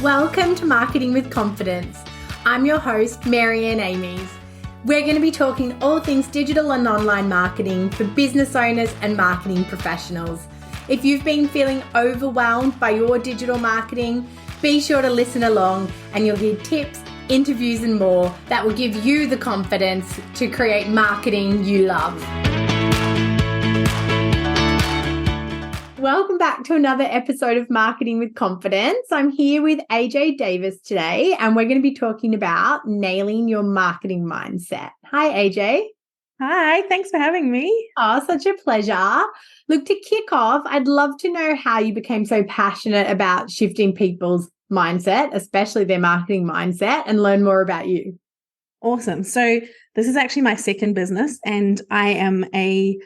Welcome to Marketing with Confidence. I'm your host, Marianne Amies. We're going to be talking all things digital and online marketing for business owners and marketing professionals. If you've been feeling overwhelmed by your digital marketing, be sure to listen along and you'll hear tips, interviews and more that will give you the confidence to create marketing you love. Welcome back to another episode of Marketing with Confidence. I'm here with AJ Davis today, and we're going to be talking about nailing your marketing mindset. Hi, AJ. Hi, thanks for having me. Oh, such a pleasure. Look, to kick off, I'd love to know how you became so passionate about shifting people's mindset, especially their marketing mindset, and learn more about you. Awesome. So this is actually my second business, and I am a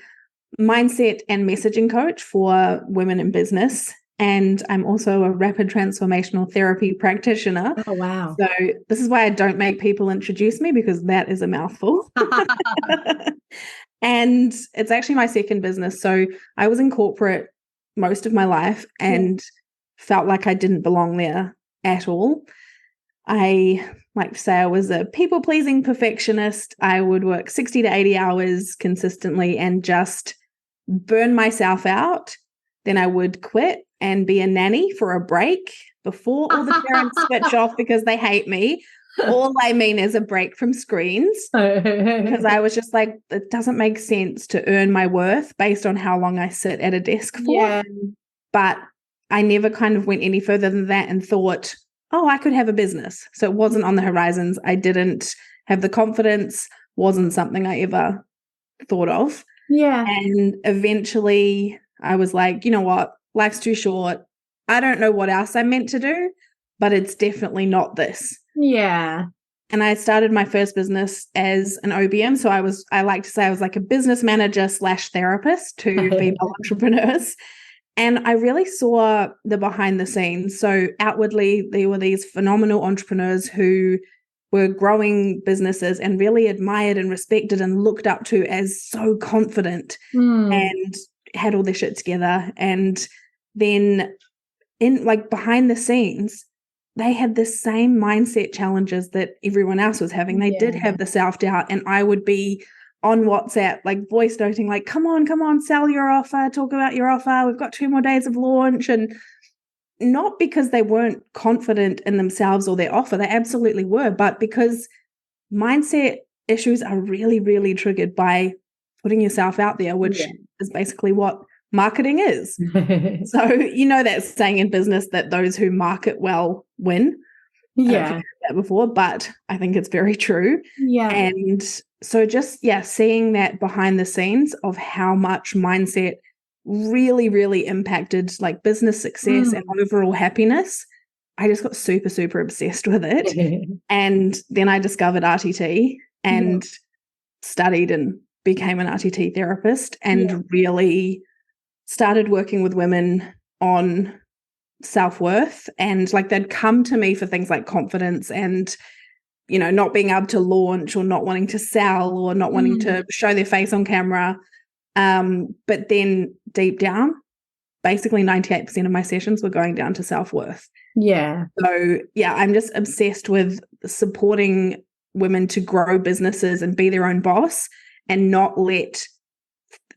mindset and messaging coach for women in business. And I'm also a rapid transformational therapy practitioner. Oh, wow. So this is why I don't make people introduce me, because that is a mouthful. And it's actually my second business. So I was in corporate most of my life and felt like I didn't belong there at all. I like to say I was a people-pleasing perfectionist. I would work 60 to 80 hours consistently and just burn myself out. Then I would quit and be a nanny for a break before all the parents switch off because they hate me. All I mean is a break from screens, because I was just like, it doesn't make sense to earn my worth based on how long I sit at a desk for. Yeah. But I never kind of went any further than that and thought, oh, I could have a business. So it wasn't on the horizons. I didn't have the confidence, wasn't something I ever thought of. Yeah. And eventually I was like, you know what? Life's too short. I don't know what else I'm meant to do, but it's definitely not this. Yeah. And I started my first business as an OBM. So I like to say I was like a business manager / therapist to female entrepreneurs. And I really saw the behind the scenes. So outwardly, there were these phenomenal entrepreneurs who were growing businesses and really admired and respected and looked up to as so confident and had all their shit together. And then in like behind the scenes, they had the same mindset challenges that everyone else was having. They did have the self-doubt, and I would be on WhatsApp, like voice noting, like, come on, sell your offer, talk about your offer. We've got 2 more days of launch. And not because they weren't confident in themselves or their offer, they absolutely were, but because mindset issues are really, really triggered by putting yourself out there, which is basically what marketing is. So, you know, that saying in business that those who market well win. I don't know if you've heard that before, but I think it's very true. Yeah. And so just, seeing that behind the scenes of how much mindset really, really impacted like business success and overall happiness, I just got super, super obsessed with it. And then I discovered RTT and studied and became an RTT therapist and really started working with women on self-worth. And like they'd come to me for things like confidence and, you know, not being able to launch or not wanting to sell or not wanting to show their face on camera. But then deep down, basically 98% of my sessions were going down to self-worth. Yeah. So I'm just obsessed with supporting women to grow businesses and be their own boss and not let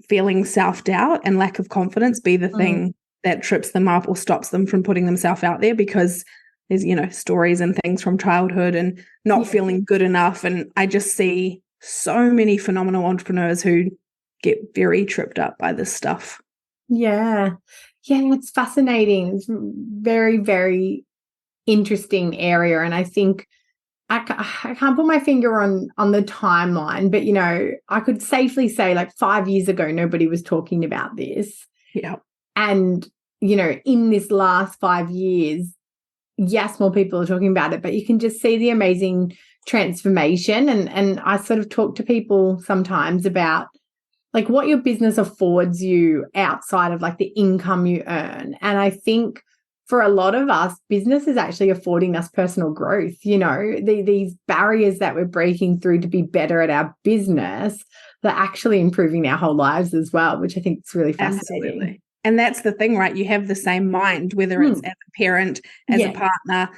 feeling self-doubt and lack of confidence be the thing that trips them up or stops them from putting themselves out there, because there's, you know, stories and things from childhood and not feeling good enough. And I just see so many phenomenal entrepreneurs who get very tripped up by this stuff. Yeah, it's fascinating. It's a very, very interesting area. And I think I can't put my finger on the timeline, but, you know, I could safely say like 5 years ago, nobody was talking about this. Yeah. And, you know, in this last 5 years, yes, more people are talking about it, but you can just see the amazing transformation. And I sort of talk to people sometimes about like what your business affords you outside of like the income you earn. And I think for a lot of us, business is actually affording us personal growth. You know, these barriers that we're breaking through to be better at our business, they're actually improving our whole lives as well, which I think is really fascinating. And that's the thing, right? You have the same mind, whether it's as a parent, as a partner,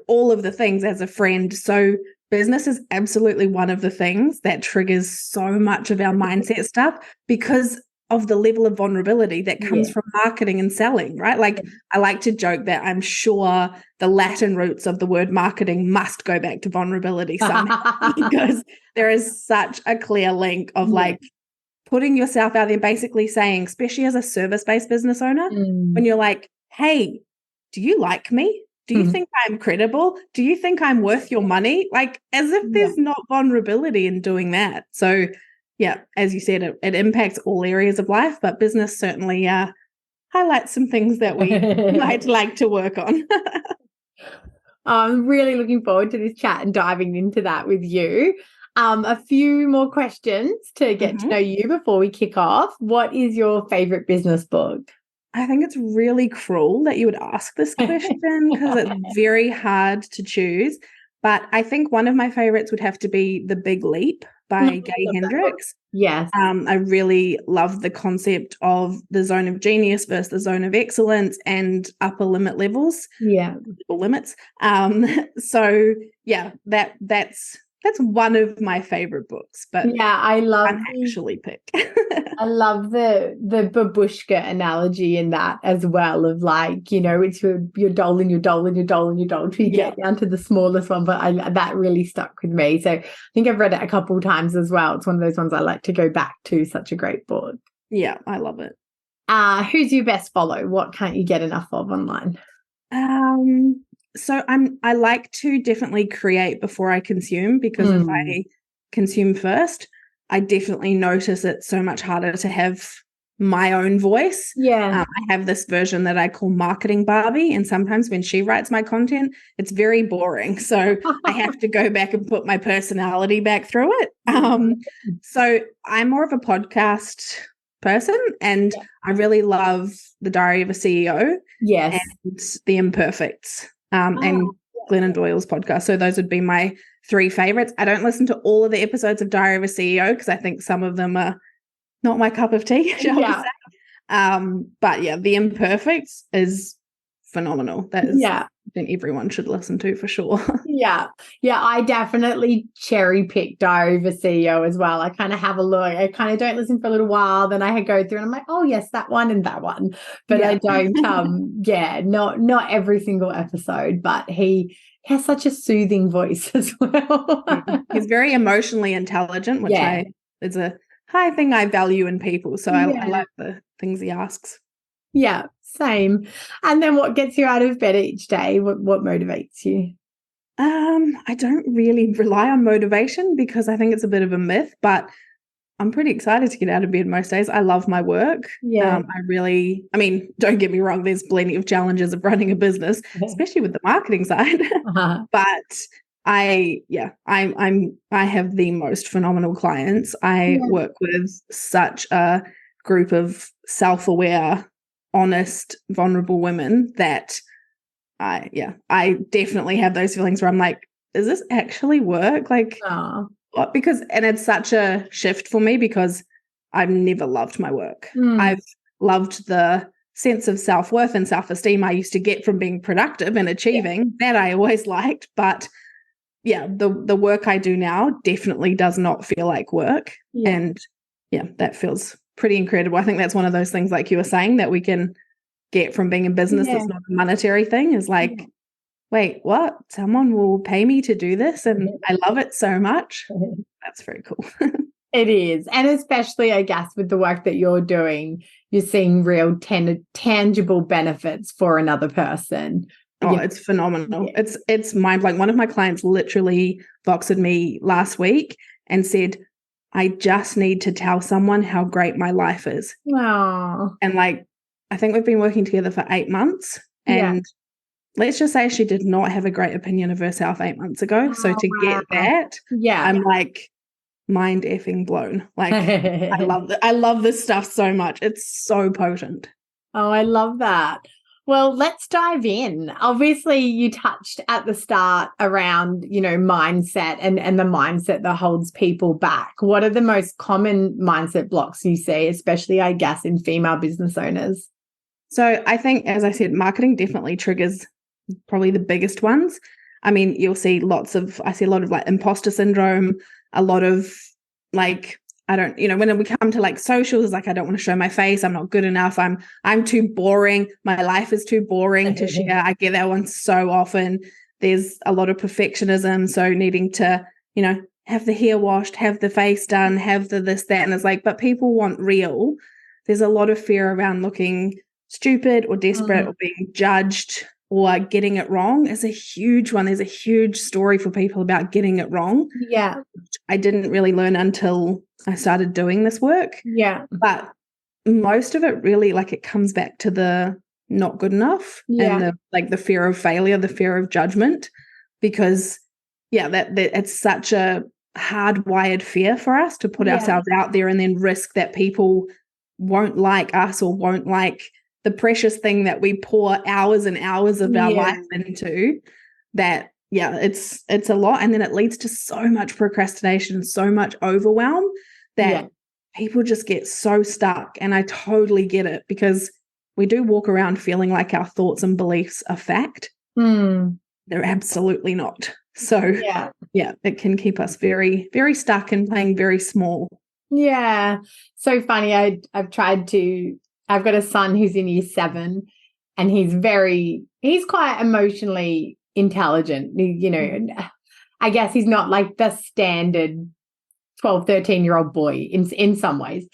all of the things, as a friend. So business is absolutely one of the things that triggers so much of our mindset stuff because of the level of vulnerability that comes from marketing and selling, right? Like I like to joke that I'm sure the Latin roots of the word marketing must go back to vulnerability somehow because there is such a clear link of like putting yourself out there, basically saying, especially as a service-based business owner, when you're like, hey, do you like me? Do you think I'm credible? Do you think I'm worth your money? Like as if there's not vulnerability in doing that. So yeah, as you said, it impacts all areas of life, but business certainly highlights some things that we might like to work on. I'm really looking forward to this chat and diving into that with you. A few more questions to get to know you before we kick off. What is your favorite business book? I think it's really cruel that you would ask this question because it's very hard to choose. But I think one of my favorites would have to be The Big Leap by Gay Hendricks. Yes. I really love the concept of the zone of genius versus the zone of excellence and upper limit levels. Yeah. Or limits. So yeah, that's one of my favorite books, but I love actually pick. I love the babushka analogy in that as well of like, it's your doll and your doll and your doll and your doll till you get down to the smallest one. But that really stuck with me. So I think I've read it a couple of times as well. It's one of those ones I like to go back to. Such a great book. Yeah, I love it. Who's your best follow? What can't you get enough of online? So I like to definitely create before I consume because if I consume first, I definitely notice it's so much harder to have my own voice. Yeah. I have this version that I call Marketing Barbie, and sometimes when she writes my content, it's very boring. So I have to go back and put my personality back through it. So I'm more of a podcast person, and I really love The Diary of a CEO. Yes. And The Imperfects. And Glennon Doyle's podcast. So those would be my three favorites. I don't listen to all of the episodes of Diary of a CEO because I think some of them are not my cup of tea, shall we say. But yeah, The Imperfects is phenomenal. That is something everyone should listen to for sure. Yeah, I definitely cherry pick Diary of a CEO as well. I kind of have a look. I kind of don't listen for a little while, then I go through and I'm like, oh yes, that one and that one. But I don't not every single episode, but he has such a soothing voice as well. He's very emotionally intelligent, which is a high thing I value in people. So I like the things he asks. Yeah, same. And then what gets you out of bed each day? What motivates you? I don't really rely on motivation because I think it's a bit of a myth, but I'm pretty excited to get out of bed most days. I love my work. Yeah. I mean, don't get me wrong, there's plenty of challenges of running a business, especially with the marketing side. But I have the most phenomenal clients. I work with such a group of self-aware, honest, vulnerable women that I definitely have those feelings where I'm like, is this actually work? Like, what? And it's such a shift for me because I've never loved my work. I've loved the sense of self-worth and self-esteem I used to get from being productive and achieving that I always liked. But yeah, the work I do now definitely does not feel like work. And that feels pretty incredible. I think that's one of those things, like you were saying, that we can get from being in business that's not a monetary thing, is like, wait, what? Someone will pay me to do this and I love it so much. That's very cool. It is. And especially, I guess, with the work that you're doing, you're seeing real tangible benefits for another person. Oh, it's phenomenal. It's mind-blowing. One of my clients literally Voxed me last week and said, I just need to tell someone how great my life is. Wow. And like, I think we've been working together for 8 months, and let's just say she did not have a great opinion of herself 8 months ago. So to get that, I'm like mind effing blown. Like I love this stuff so much. It's so potent. Oh, I love that. Well, let's dive in. Obviously, you touched at the start around, mindset and the mindset that holds people back. What are the most common mindset blocks you see, especially, I guess, in female business owners? So I think, as I said, marketing definitely triggers probably the biggest ones. I mean, I see a lot of like imposter syndrome, a lot of like, I don't, when we come to like socials, like I don't want to show my face, I'm not good enough, I'm too boring, my life is too boring to share. I get that one so often. There's a lot of perfectionism, so needing to, have the hair washed, have the face done, have the this, that, and it's like, but people want real. There's a lot of fear around looking stupid or desperate or being judged or getting it wrong is a huge one. There's a huge story for people about getting it wrong. Yeah. I didn't really learn until I started doing this work. Yeah. But most of it really, like, it comes back to the not good enough and the fear of failure, the fear of judgment, because that it's such a hardwired fear for us to put ourselves out there and then risk that people won't like us or won't like the precious thing that we pour hours and hours of our life into. That it's a lot, and then it leads to so much procrastination, so much overwhelm that people just get so stuck. And I totally get it, because we do walk around feeling like our thoughts and beliefs are fact. They're absolutely not. So it can keep us very, very stuck and playing very small. Yeah. So funny. I've got a son who's in year 7, and he's quite emotionally intelligent. I guess he's not like the standard 12, 13-year-old boy in some ways.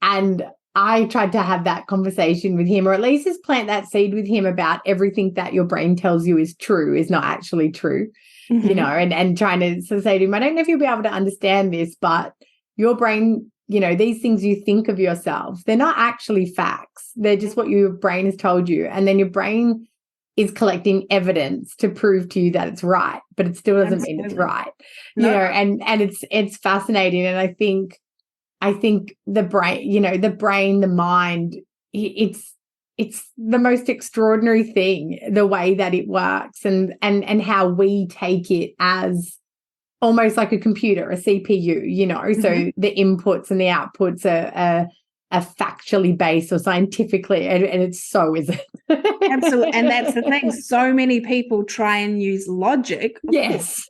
And I tried to have that conversation with him, or at least just plant that seed with him about everything that your brain tells you is true is not actually true, and trying to sort of say to him, I don't know if you'll be able to understand this, but your brain, these things you think of yourself, they're not actually facts. They're just what your brain has told you. And then your brain is collecting evidence to prove to you that it's right, but it still doesn't mean it's right. And it's fascinating. And I think the brain, the mind, it's the most extraordinary thing, the way that it works and how we take it as almost like a computer, a CPU, so the inputs and the outputs are factually based or scientifically, and it so isn't. Absolutely. And that's the thing. So many people try and use logic. Yes.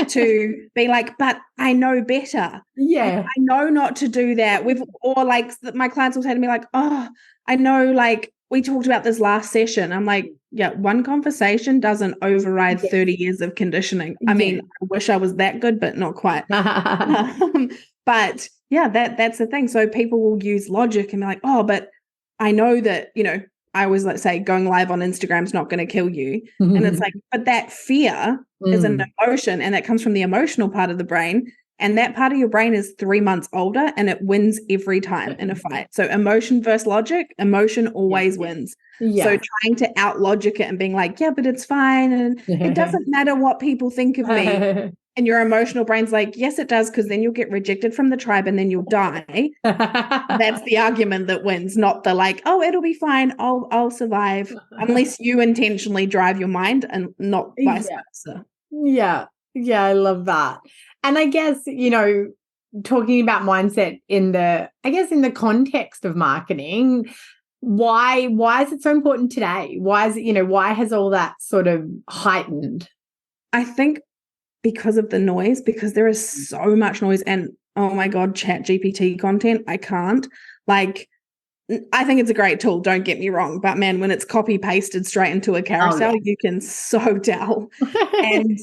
To be like, but I know better. Yeah. I know not to do that. Or like my clients will say to me like, oh, I know, like we talked about this last session. I'm like, one conversation doesn't override 30 years of conditioning. I mean, I wish I was that good, but not quite. But that's the thing. So people will use logic and be like, oh, but I know that, I always like say going live on Instagram is not going to kill you. And it's like, but that fear is an emotion, and that comes from the emotional part of the brain. And that part of your brain is 3 months older, and it wins every time in a fight. So emotion versus logic, emotion always wins. Yeah. So trying to out logic it and being like, but it's fine. And it doesn't matter what people think of me. And your emotional brain's like, yes, it does, because then you'll get rejected from the tribe and then you'll die. That's the argument that wins, not the like, oh, it'll be fine, I'll survive, unless you intentionally drive your mind and not vice versa. Yeah, I love that. And I guess, talking about mindset in the context of marketing, why is it so important today? Why is it, why has all that sort of heightened? I think because of the noise, because there is so much noise, and oh my God, ChatGPT content, I can't. Like, I think it's a great tool, don't get me wrong, but man, when it's copy pasted straight into a carousel, you can so tell. And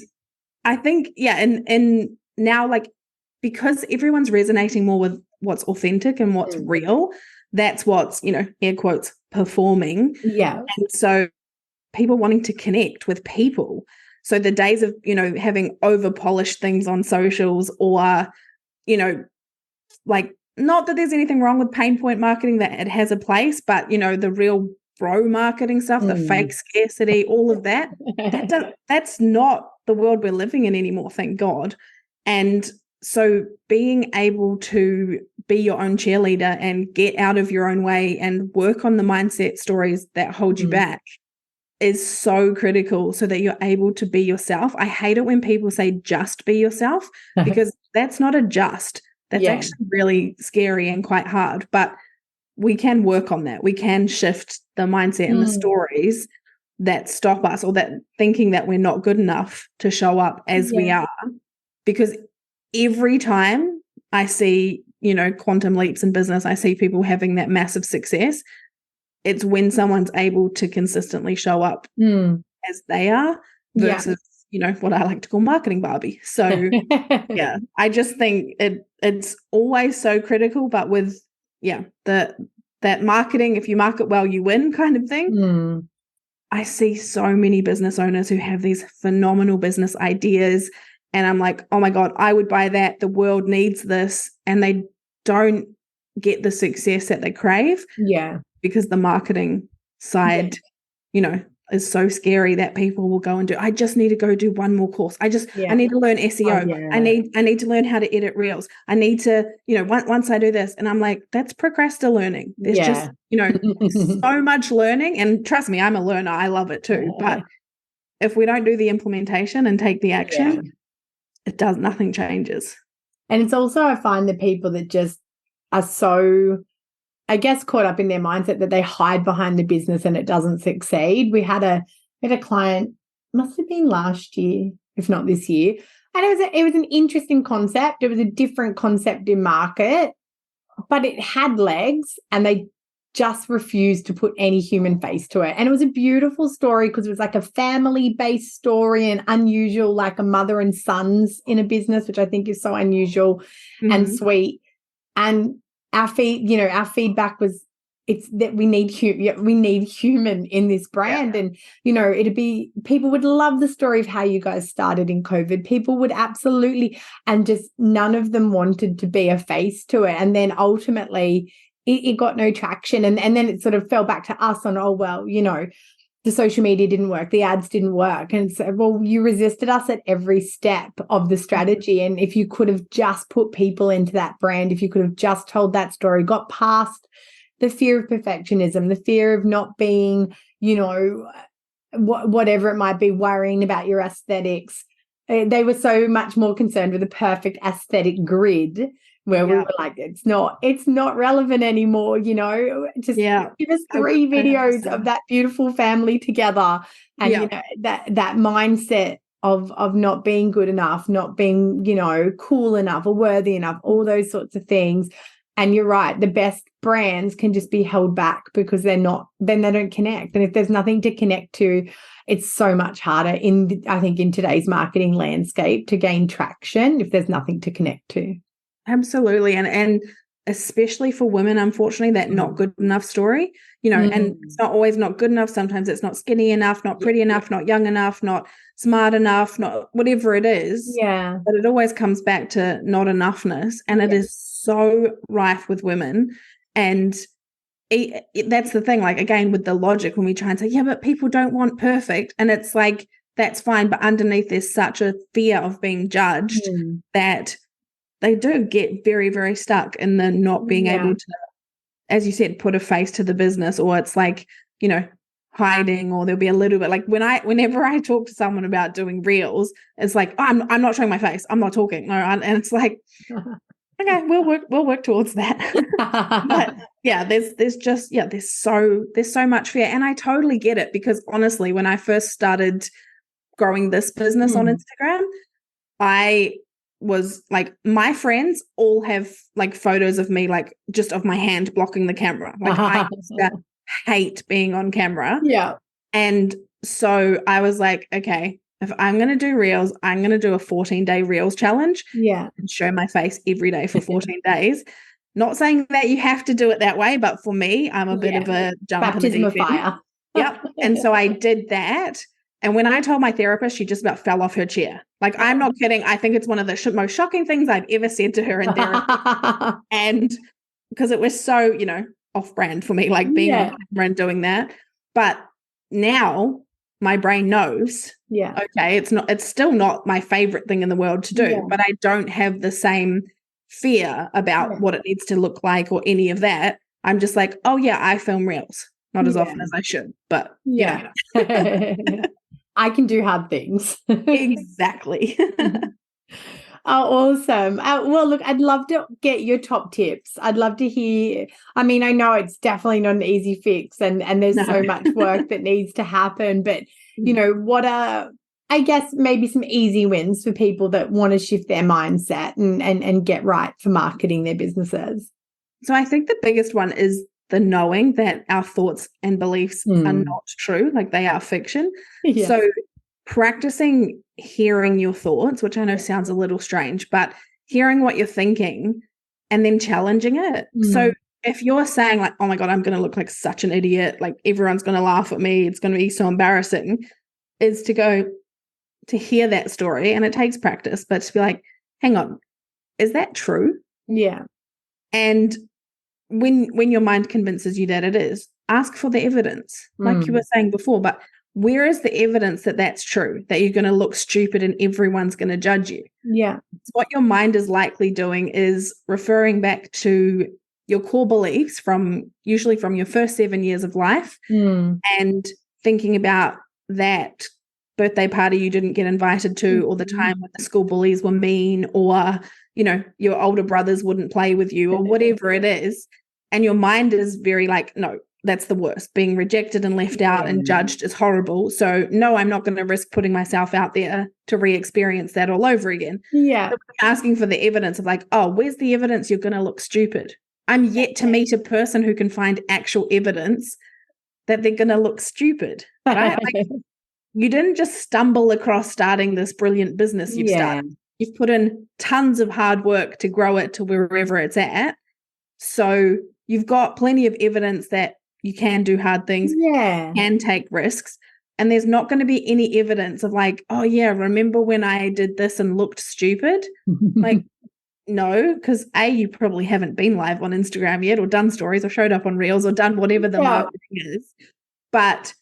I think, and now, like, because everyone's resonating more with what's authentic and what's real, that's what's, air quotes, performing. Yeah. And so people wanting to connect with people. So the days of, having over-polished things on socials, or, like, not that there's anything wrong with pain point marketing, that it has a place, but, the real bro marketing stuff, the fake scarcity, all of that, that's not the world we're living in anymore, thank God. And so being able to be your own cheerleader and get out of your own way and work on the mindset stories that hold you back is so critical so that you're able to be yourself. I hate it when people say just be yourself, because that's not a just. That's actually really scary and quite hard. But we can work on that. We can shift the mindset and the stories that stop us, or that thinking that we're not good enough to show up as we are. Because every time I see, quantum leaps in business, I see people having that massive success, it's when someone's able to consistently show up as they are versus, what I like to call marketing Barbie. So yeah, I just think it's always so critical, but with, that marketing, if you market well, you win kind of thing. I see so many business owners who have these phenomenal business ideas, and I'm like, oh my God, I would buy that. The world needs this. And they don't get the success that they crave. Yeah. Because the marketing side, is so scary that people will go and do. I just need to go do one more course. I need to learn SEO. I need to learn how to edit reels. I need to, once I do this, and I'm like, that's procrastinating. There's just, so much learning. And trust me, I'm a learner. I love it too. But if we don't do the implementation and take the action, nothing changes. And it's also, I find the people that just are so, I guess, caught up in their mindset that they hide behind the business and it doesn't succeed. We had a client, must have been last year, if not this year, and it was an interesting concept. It was a different concept in market, but it had legs, and they just refused to put any human face to it. And it was a beautiful story because it was like a family-based story and unusual, like a mother and sons in a business, which I think is so unusual and sweet. And our feedback was, it's that we need human in this brand. And, people would love the story of how you guys started in COVID. People would absolutely, and just none of them wanted to be a face to it. And then ultimately it got no traction. And then it sort of fell back to us on, oh, well, the social media didn't work, the ads didn't work. And so, well, you resisted us at every step of the strategy. And if you could have just put people into that brand, if you could have just told that story, got past the fear of perfectionism, the fear of not being, whatever it might be, worrying about your aesthetics. They were so much more concerned with the perfect aesthetic grid, where we were like, it's not relevant anymore, just give us 3 videos of that beautiful family together. And that mindset of not being good enough, not being, cool enough or worthy enough, all those sorts of things. And you're right, the best brands can just be held back because then they don't connect. And if there's nothing to connect to, it's so much harder I think in today's marketing landscape to gain traction if there's nothing to connect to. Absolutely. And especially for women, unfortunately, that not good enough story, and it's not always not good enough. Sometimes it's not skinny enough, not pretty enough, not young enough, not smart enough, not whatever it is. Yeah. But it always comes back to not enoughness. And it is so rife with women. And that's the thing, like, again, with the logic, when we try and say, yeah, but people don't want perfect. And it's like, that's fine. But underneath there's such a fear of being judged that they do get very, very stuck in the not being able to, as you said, put a face to the business, or it's like, hiding, or there'll be a little bit like whenever I talk to someone about doing reels, it's like, oh, I'm not showing my face. I'm not talking. No, and it's like, okay, we'll work towards that. But yeah, there's so much fear. And I totally get it, because honestly, when I first started growing this business on Instagram, I was like, my friends all have like photos of me, like just of my hand blocking the camera. Like I used to hate being on camera. Yeah. And so I was like, okay, if I'm going to do reels, I'm going to do a 14-day reels challenge. Yeah. And show my face every day for 14 days. Not saying that you have to do it that way, but for me, I'm a bit of a jump baptism of fire. Yep. And so I did that. And when I told my therapist, she just about fell off her chair. Like, I'm not kidding. I think it's one of the most shocking things I've ever said to her in therapy. And because it was so, off-brand for me, like being on camera and doing that. But now my brain knows, okay, it's still not my favorite thing in the world to do, but I don't have the same fear about what it needs to look like or any of that. I'm just like, oh yeah, I film reels. not as often as I should, but yeah. I can do hard things. Exactly. Oh, awesome. Well, look, I'd love to get your top tips. I'd love to hear. I mean, I know it's definitely not an easy fix and there's so much work that needs to happen, but what are, I guess, maybe some easy wins for people that want to shift their mindset and get right for marketing their businesses? So I think the biggest one is the knowing that our thoughts and beliefs are not true, like they are fiction. Yes. So practicing hearing your thoughts, which I know sounds a little strange, but hearing what you're thinking and then challenging it. So if you're saying like, oh my God, I'm going to look like such an idiot, like everyone's going to laugh at me, it's going to be so embarrassing, is to hear that story, and it takes practice, but to be like, hang on, is that true? Yeah. And when your mind convinces you that it is, ask for the evidence, like you were saying before, but where is the evidence that that's true, that you're going to look stupid and everyone's going to judge you? Yeah. What your mind is likely doing is referring back to your core beliefs usually from your first 7 years of life and thinking about that birthday party you didn't get invited to, or the time when the school bullies were mean, or, your older brothers wouldn't play with you, or whatever it is. And your mind is very like, no, that's the worst. Being rejected and left out and judged is horrible. So no, I'm not going to risk putting myself out there to re-experience that all over again. Yeah. So asking for the evidence of like, oh, where's the evidence you're going to look stupid? I'm yet to meet a person who can find actual evidence that they're going to look stupid, right? Like, you didn't just stumble across starting this brilliant business you've started. You've put in tons of hard work to grow it to wherever it's at. So you've got plenty of evidence that you can do hard things, can take risks. And there's not going to be any evidence of like, oh yeah, remember when I did this and looked stupid? Like, no, because you probably haven't been live on Instagram yet, or done stories, or showed up on Reels, or done whatever the marketing is. But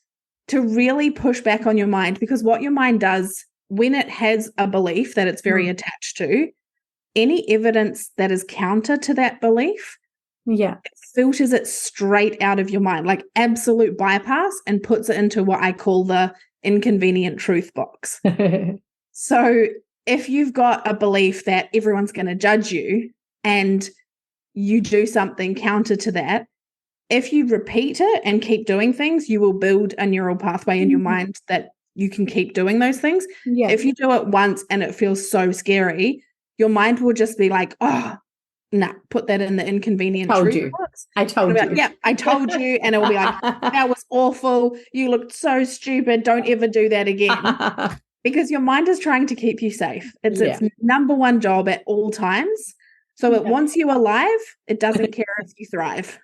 to really push back on your mind, because what your mind does when it has a belief that it's very attached to, any evidence that is counter to that belief, it filters it straight out of your mind, like absolute bypass, and puts it into what I call the inconvenient truth box. So if you've got a belief that everyone's going to judge you and you do something counter to that, if you repeat it and keep doing things, you will build a neural pathway in your mind that you can keep doing those things. If you do it once and it feels so scary, your mind will just be like, oh, nah, put that in the inconvenient truth box. I told you. Like, yeah, I told you. And it will be like, that was awful. You looked so stupid. Don't ever do that again. Because your mind is trying to keep you safe. It's its number one job at all times. So it wants you alive. It doesn't care if you thrive.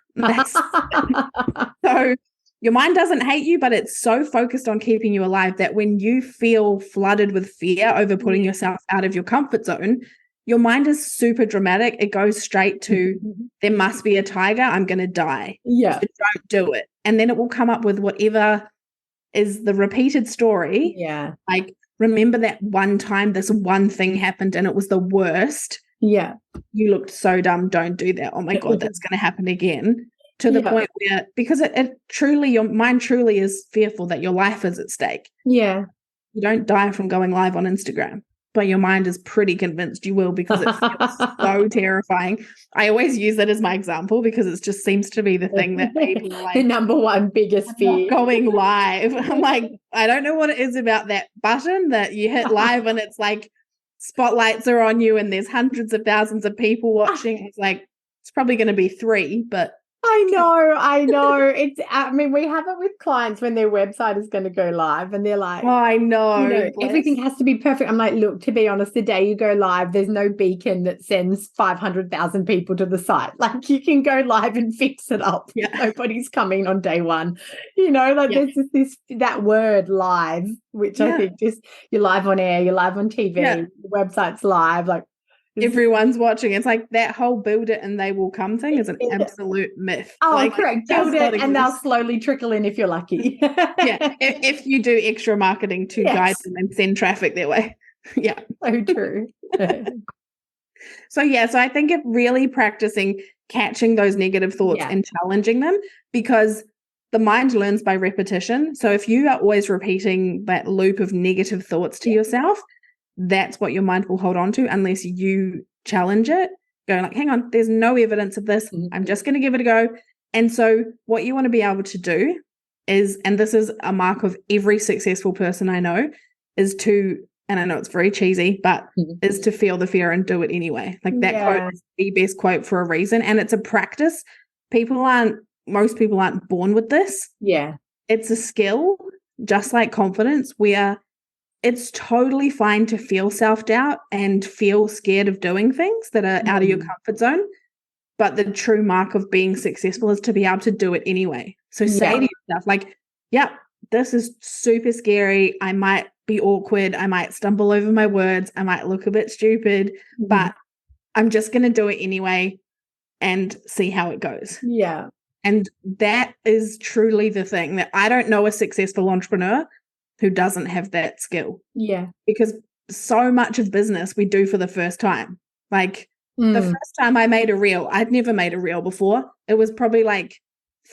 So your mind doesn't hate you, but it's so focused on keeping you alive that when you feel flooded with fear over putting yourself out of your comfort zone, your mind is super dramatic. It goes straight to, there must be a tiger. I'm going to die. So don't do it. And then it will come up with whatever is the repeated story. Like, remember that one time this one thing happened and it was the worst. You looked so dumb. Don't do that. Oh my God, that's going to happen again. To the point where, because it truly, your mind truly is fearful that your life is at stake. You don't die from going live on Instagram, but your mind is pretty convinced you will, because it feels so terrifying. I always use that as my example because it just seems to be the thing that people are like, the number one biggest fear. Going live. I'm like, I don't know what it is about that button that you hit live and it's like spotlights are on you and there's hundreds of thousands of people watching. It's like, it's probably going to be 3, but I know. I mean, we have it with clients when their website is going to go live and they're like, oh, I know. Everything has to be perfect. I'm like, look, to be honest, the day you go live, there's no beacon that sends 500,000 people to the site. Like, you can go live and fix it up. Nobody's coming on day one. There's just that word live, which I think just, you're live on air, you're live on TV, the website's live, like, everyone's watching. It's like that whole build it and they will come thing is an absolute myth. Correct. Build it and they'll slowly trickle in if you're lucky. If you do extra marketing to guide them and send traffic their way. So true. So I think of really practicing catching those negative thoughts and challenging them, because the mind learns by repetition. So if you are always repeating that loop of negative thoughts to yourself, that's what your mind will hold on to unless you challenge it, going like, hang on, there's no evidence of this. I'm just going to give it a go. And so what you want to be able to do is, and this is a mark of every successful person I know, is to, and I know it's very cheesy, but is to feel the fear and do it anyway. Like that quote is the best quote for a reason. And it's a practice. Most people aren't born with this. Yeah. It's a skill, just like confidence, where it's totally fine to feel self-doubt and feel scared of doing things that are out of your comfort zone. But the true mark of being successful is to be able to do it anyway. So say to yourself, like, yep, this is super scary. I might be awkward. I might stumble over my words. I might look a bit stupid, but I'm just going to do it anyway and see how it goes. Yeah. And that is truly the thing, that I don't know a successful entrepreneur who doesn't have that skill. Yeah. Because so much of business we do for the first time. Like the first time I made a reel, I'd never made a reel before. It was probably like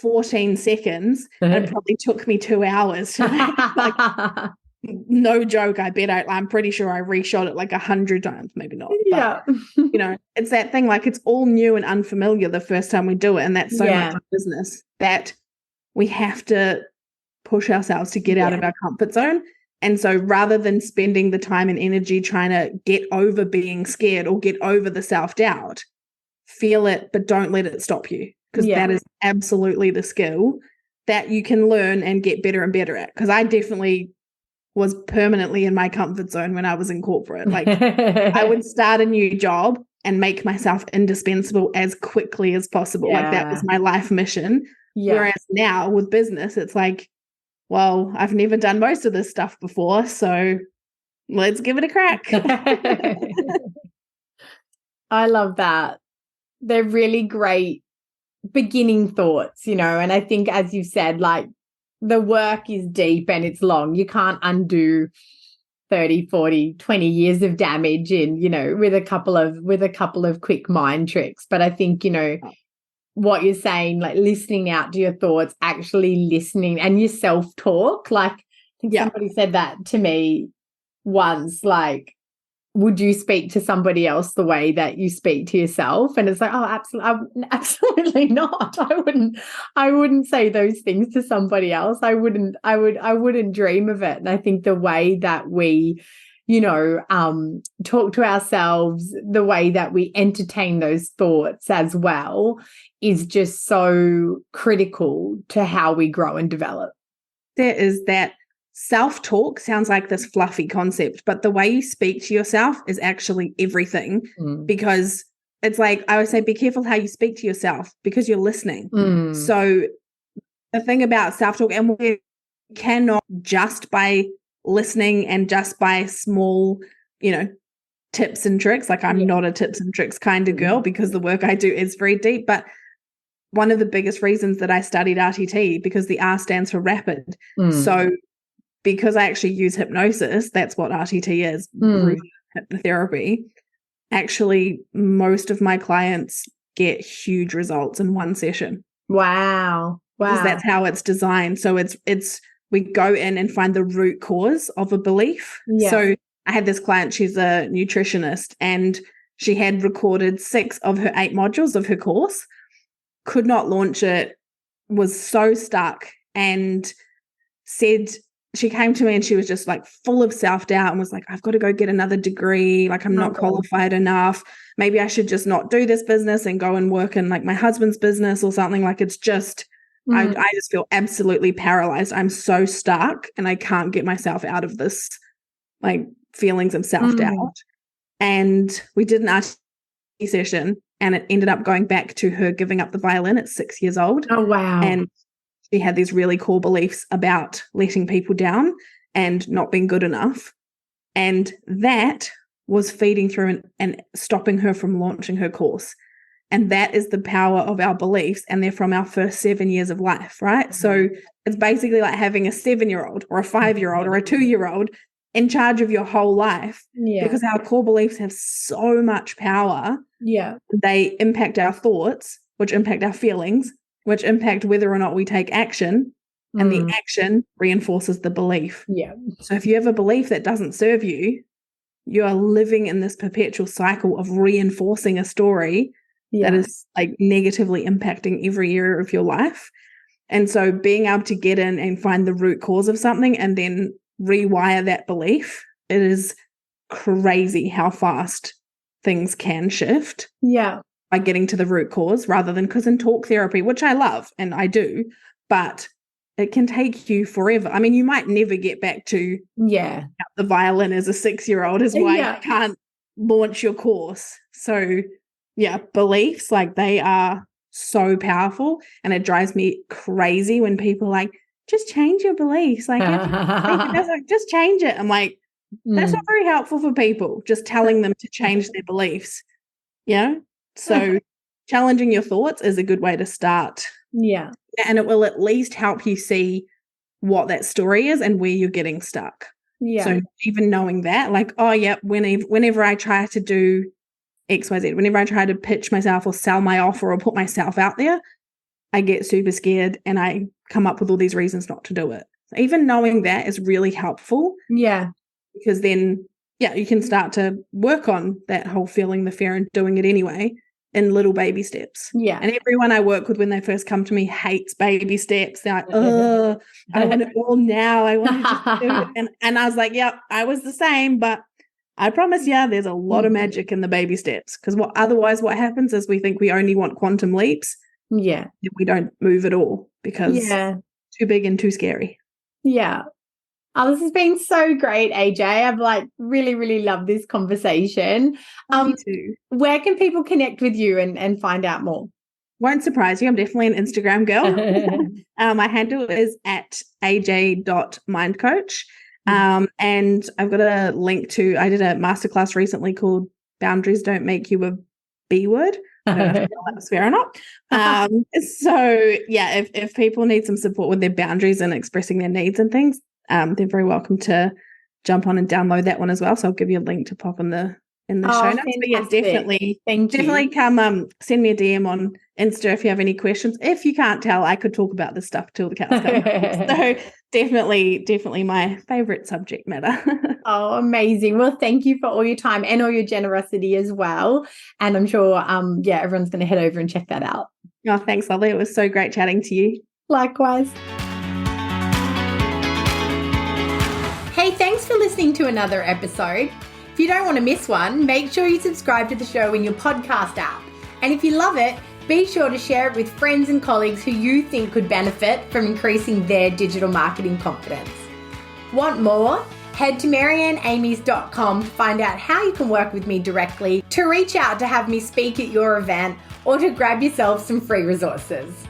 14 seconds and it probably took me 2 hours to make. Like, no joke, I'm pretty sure I reshot it like 100 times, maybe not. Yeah. But, it's that thing, like it's all new and unfamiliar the first time we do it. And that's so much of business that we have to push ourselves to get out of our comfort zone. And so rather than spending the time and energy trying to get over being scared or get over the self-doubt, feel it, but don't let it stop you, because that is absolutely the skill that you can learn and get better and better at. Because I definitely was permanently in my comfort zone when I was in corporate. Like I would start a new job and make myself indispensable as quickly as possible. Like that was my life mission. Whereas now with business, it's like, well, I've never done most of this stuff before, so let's give it a crack. I love that. They're really great beginning thoughts, and I think, as you said, like the work is deep and it's long. You can't undo 30, 40, 20 years of damage with a couple of quick mind tricks. But I think, what you're saying, like listening out to your thoughts, actually listening, and your self-talk. Like I think somebody said that to me once, like, would you speak to somebody else the way that you speak to yourself? And it's like, oh, absolutely not. I wouldn't say those things to somebody else. I wouldn't dream of it. And I think the way that we, talk to ourselves, the way that we entertain those thoughts as well is just so critical to how we grow and develop. There is that. Self-talk sounds like this fluffy concept, but the way you speak to yourself is actually everything, because it's like I always say, be careful how you speak to yourself because you're listening. So the thing about self-talk, and we cannot just by listening and just by small, tips and tricks. Like I'm not a tips and tricks kind of girl because the work I do is very deep. But one of the biggest reasons that I studied RTT, because the R stands for rapid. So because I actually use hypnosis, that's what RTT is, hypnotherapy. Actually, most of my clients get huge results in one session. Wow. Because that's how it's designed. So it's we go in and find the root cause of a belief. So I had this client, she's a nutritionist, and she had recorded 6 of her 8 modules of her course, could not launch it, was so stuck, and said, she came to me and she was just like full of self-doubt and was like, I've got to go get another degree. Like I'm not qualified enough. Maybe I should just not do this business and go and work in like my husband's business or something. Like it's just, I just feel absolutely paralyzed. I'm so stuck and I can't get myself out of this like feelings of self-doubt. And we did an RTT session and it ended up going back to her giving up the violin at 6 years old. Oh, wow. And she had these really core beliefs about letting people down and not being good enough. And that was feeding through and stopping her from launching her course. And that is the power of our beliefs. And they're from our first 7 years of life, right? So it's basically like having a 7-year-old or a 5-year-old or a 2-year-old in charge of your whole life, because our core beliefs have so much power. They impact our thoughts, which impact our feelings, which impact whether or not we take action, and the action reinforces the belief. Yeah. So if you have a belief that doesn't serve you, you are living in this perpetual cycle of reinforcing a story that is like negatively impacting every area of your life. And so being able to get in and find the root cause of something and then rewire that belief, it is crazy how fast things can shift. Yeah. By getting to the root cause rather than, because in talk therapy, which I love and I do, but it can take you forever. I mean, you might never get back to the violin as a 6-year-old is why you can't launch your course. So yeah, beliefs, like they are so powerful, and it drives me crazy when people are like, just change your beliefs. Like, just change it. I'm like, that's not very helpful for people, just telling them to change their beliefs. Yeah. So challenging your thoughts is a good way to start. Yeah. And it will at least help you see what that story is and where you're getting stuck. Yeah. So even knowing that, like, oh, yeah, whenever I try to do XYZ, whenever I try to pitch myself or sell my offer or put myself out there, I get super scared and I come up with all these reasons not to do it. Even knowing that is really helpful. Yeah. Because then, you can start to work on that whole feeling the fear and doing it anyway in little baby steps. Yeah. And everyone I work with when they first come to me hates baby steps. They're like, oh, I want it all now. I want to just do it. And I was like, yep, I was the same, but I promise you there's a lot of magic in the baby steps, because otherwise what happens is we think we only want quantum leaps. Yeah. We don't move at all because it's too big and too scary. Yeah. Oh, this has been so great, AJ. I've like really, really loved this conversation. Me too. Where can people connect with you and find out more? Won't surprise you. I'm definitely an Instagram girl. My handle is at aj.mindcoach. And I've got a link to, I did a masterclass recently called Boundaries Don't Make You a B Word. I don't know if that was fair or not. So yeah, if people need some support with their boundaries and expressing their needs and things, they're very welcome to jump on and download that one as well. So I'll give you a link to pop in the show notes. Fantastic. But yeah, definitely come send me a DM on Insta if you have any questions. If you can't tell, I could talk about this stuff till the cows come home. So definitely my favorite subject matter. Oh, amazing. Well, thank you for all your time and all your generosity as well. And I'm sure, everyone's going to head over and check that out. Oh, thanks, lovely. It was so great chatting to you. Likewise. Hey, thanks for listening to another episode. If you don't want to miss one, make sure you subscribe to the show in your podcast app. And if you love it, be sure to share it with friends and colleagues who you think could benefit from increasing their digital marketing confidence. Want more? Head to marianneamies.com to find out how you can work with me directly, to reach out to have me speak at your event, or to grab yourself some free resources.